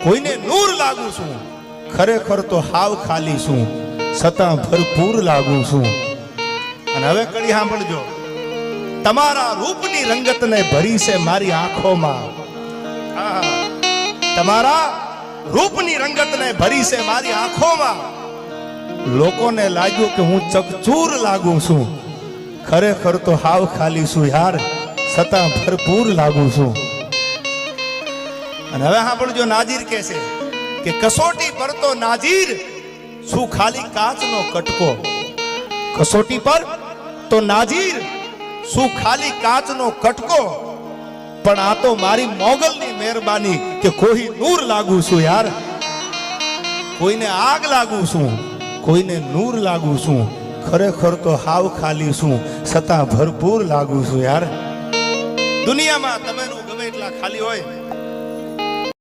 કોઈને નૂર લાગુ છું, ખરેખર તો હાવ ખાલી છું, છતાં ભરપૂર લાગુ છું. અને હવે કડી સાંભળજો. તમારા રૂપની રંગતને ભરી છે મારી આંખોમાં. તમારા રૂપની રંગતને ભરી છે મારી આંખોમાં. લોકોને લાગ્યું કે હું ચકચૂર લાગુ છું, ખરેખર તો હાવ ખાલી છું યાર, છતાં ભરપૂર લાગુ છું. અને હવે સાંભળજો, નાજીર કહે છે કે કસોટી પર તો નાજીર શું ખાલી કાચનો કટકો. કસોટી પર તો નાજીર શું ખાલી કાચનો કટકો, પણ આ તો મારી મોગલની મહેરબાની કે કોઈ નૂર લાગુ છું યાર. કોઈને આગ લાગુ છું, કોઈને નૂર લાગુ છું, ખરેખર તો હાવ ખાલી છું, છતાં ભરપૂર લાગુ છું યાર. દુનિયામાં તમે ગમે એટલા ખાલી હોય